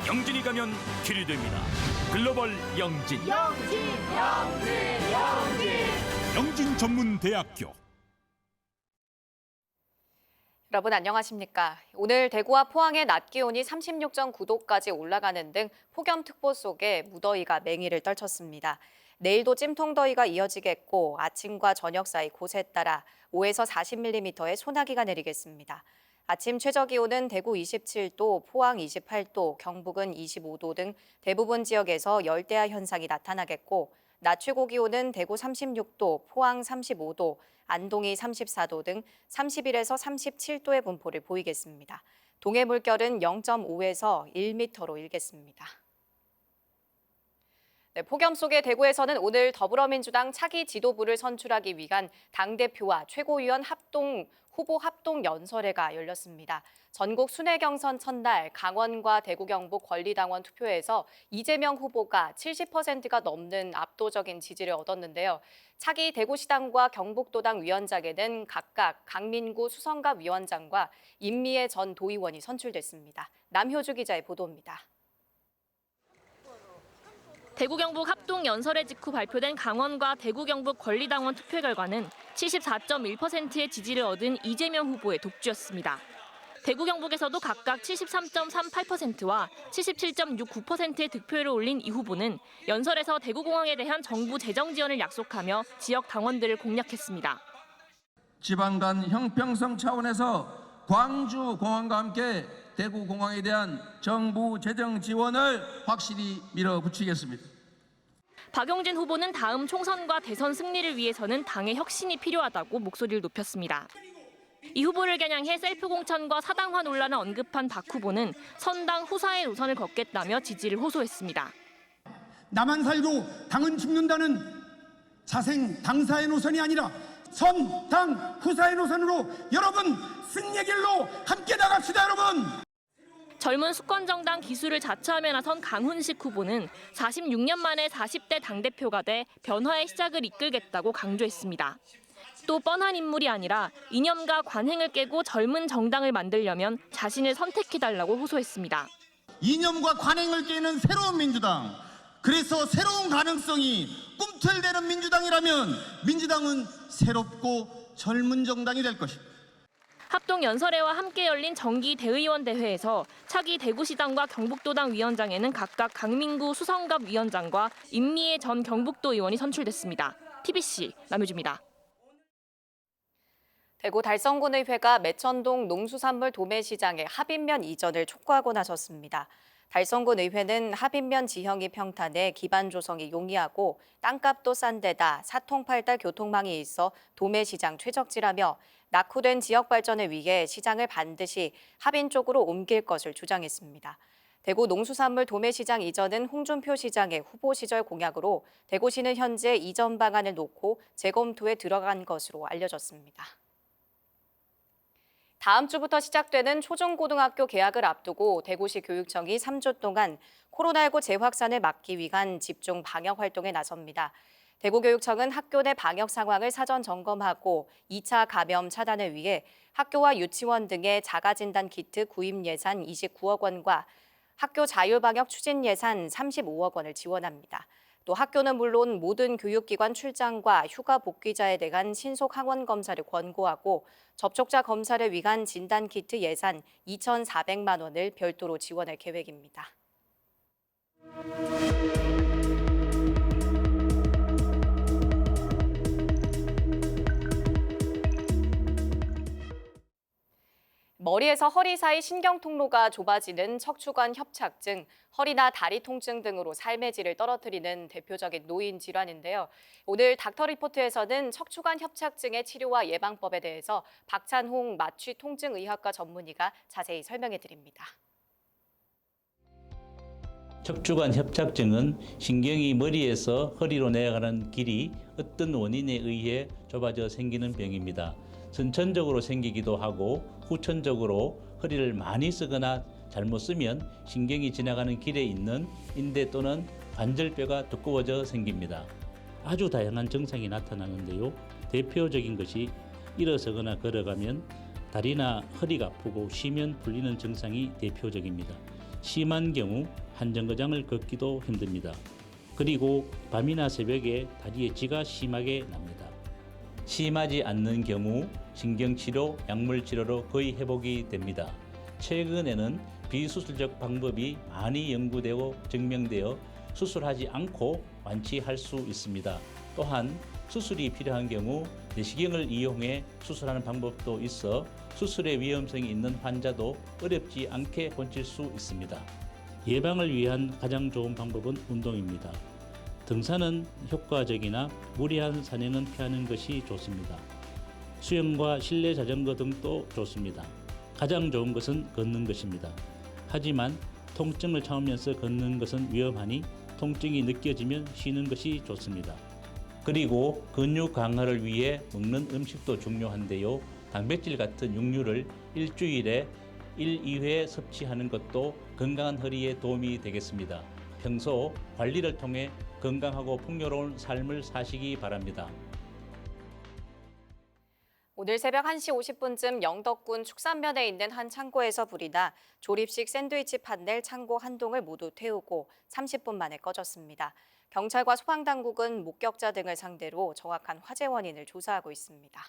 영진이 가면 길이 됩니다. 글로벌 영진. 영진 전문대학교. 여러분 안녕하십니까? 오늘 대구와 포항의 낮 기온이 36.9도까지 올라가는 등 폭염특보 속에 무더위가 맹위를 떨쳤습니다. 내일도 찜통더위가 이어지겠고 아침과 저녁 사이 곳에 따라 5에서 40mm의 소나기가 내리겠습니다. 아침 최저기온은 대구 27도, 포항 28도, 경북은 25도 등 대부분 지역에서 열대야 현상이 나타나겠고 낮 최고기온은 대구 36도, 포항 35도, 안동이 34도 등 31에서 37도의 분포를 보이겠습니다. 동해 물결은 0.5에서 1m로 일겠습니다. 네, 폭염 속의 대구에서는 오늘 더불어민주당 차기 지도부를 선출하기 위한 당대표와 최고위원 후보 합동 연설회가 열렸습니다. 전국 순회 경선 첫날 강원과 대구 경북 권리당원 투표에서 이재명 후보가 70%가 넘는 압도적인 지지를 얻었는데요. 차기 대구시당과 경북도당 위원장에는 각각 강민구 수성갑 위원장과 임미애 전 도의원이 선출됐습니다. 남효주 기자의 보도입니다. 대구 경북 합동 연설회 직후 발표된 강원과 대구 경북 권리당원 투표 결과는 74.1%의 지지를 얻은 이재명 후보의 독주였습니다. 대구 경북에서도 각각 73.38%와 77.69%의 득표율을 올린 이 후보는 연설에서 대구공항에 대한 정부 재정 지원을 약속하며 지역 당원들을 공략했습니다. 지방 간 형평성 차원에서 광주공항과 함께 대구공항에 대한 정부 재정 지원을 확실히 밀어붙이겠습니다. 박용진 후보는 다음 총선과 대선 승리를 위해서는 당의 혁신이 필요하다고 목소리를 높였습니다. 이 후보를 겨냥해 셀프 공천과 사당화 논란을 언급한 박 후보는 선당 후사의 노선을 걷겠다며 지지를 호소했습니다. 나만 살고 당은 죽는다는 자생 당사의 노선이 아니라 선당 후사의 노선으로 여러분 승리의 길로 함께 나갑시다 여러분. 젊은 수권정당 기수를 자처하며 나선 강훈식 후보는 46년 만에 40대 당대표가 돼 변화의 시작을 이끌겠다고 강조했습니다. 또 뻔한 인물이 아니라 이념과 관행을 깨고 젊은 정당을 만들려면 자신을 선택해달라고 호소했습니다. 이념과 관행을 깨는 새로운 민주당, 그래서 새로운 가능성이 꿈틀대는 민주당이라면 민주당은 새롭고 젊은 정당이 될 것입니다. 합동 연설회와 함께 열린 정기 대의원 대회에서 차기 대구시당과 경북도당 위원장에는 각각 강민구 수성갑 위원장과 임미애 전 경북도 의원이 선출됐습니다. TBC 남효주입니다. 대구 달성군의회가 매천동 농수산물 도매시장의 합인면 이전을 촉구하고 나섰습니다. 달성군의회는 합인면 지형이 평탄해 기반 조성이 용이하고 땅값도 싼 데다 사통팔달 교통망이 있어 도매시장 최적지라며 낙후된 지역 발전을 위해 시장을 반드시 합인 쪽으로 옮길 것을 주장했습니다. 대구 농수산물 도매시장 이전은 홍준표 시장의 후보 시절 공약으로 대구시는 현재 이전 방안을 놓고 재검토에 들어간 것으로 알려졌습니다. 다음 주부터 시작되는 초중고등학교 개학을 앞두고 대구시 교육청이 3주 동안 코로나19 재확산을 막기 위한 집중 방역 활동에 나섭니다. 대구교육청은 학교 내 방역 상황을 사전 점검하고 2차 감염 차단을 위해 학교와 유치원 등의 자가진단 키트 구입 예산 29억 원과 학교 자율방역 추진 예산 35억 원을 지원합니다. 또 학교는 물론 모든 교육기관 출장과 휴가 복귀자에 대한 신속 항원 검사를 권고하고 접촉자 검사를 위한 진단키트 예산 2,400만 원을 별도로 지원할 계획입니다. 머리에서 허리 사이 신경통로가 좁아지는 척추관 협착증, 허리나 다리 통증 등으로 삶의 질을 떨어뜨리는 대표적인 노인 질환인데요. 오늘 닥터리포트에서는 척추관 협착증의 치료와 예방법에 대해서 박찬홍 마취통증의학과 전문의가 자세히 설명해 드립니다. 척추관 협착증은 신경이 머리에서 허리로 내려가는 길이 어떤 원인에 의해 좁아져 생기는 병입니다. 선천적으로 생기기도 하고 후천적으로 허리를 많이 쓰거나 잘못 쓰면 신경이 지나가는 길에 있는 인대 또는 관절뼈가 두꺼워져 생깁니다. 아주 다양한 증상이 나타나는데요. 대표적인 것이 일어서거나 걸어가면 다리나 허리가 아프고 쉬면 풀리는 증상이 대표적입니다. 심한 경우 한 정거장을 걷기도 힘듭니다. 그리고 밤이나 새벽에 다리에 쥐가 심하게 납니다. 심하지 않는 경우 신경치료, 약물치료로 거의 회복이 됩니다. 최근에는 비수술적 방법이 많이 연구되고 증명되어 수술하지 않고 완치할 수 있습니다. 또한 수술이 필요한 경우 내시경을 이용해 수술하는 방법도 있어 수술의 위험성이 있는 환자도 어렵지 않게 고칠 수 있습니다. 예방을 위한 가장 좋은 방법은 운동입니다. 등산은 효과적이나 무리한 산행은 피하는 것이 좋습니다. 수영과 실내 자전거 등도 좋습니다. 가장 좋은 것은 걷는 것입니다. 하지만 통증을 참으면서 걷는 것은 위험하니 통증이 느껴지면 쉬는 것이 좋습니다. 그리고 근육 강화를 위해 먹는 음식도 중요한데요. 단백질 같은 육류를 일주일에 1, 2회 섭취하는 것도 건강한 허리에 도움이 되겠습니다. 평소 관리를 통해 건강하고 풍요로운 삶을 사시기 바랍니다. 오늘 새벽 1시 50분쯤 영덕군 축산면에 있는 한 창고에서 불이 나 조립식 샌드위치 판넬 창고 한 동을 모두 태우고 30분 만에 꺼졌습니다. 경찰과 소방당국은 목격자 등을 상대로 정확한 화재 원인을 조사하고 있습니다.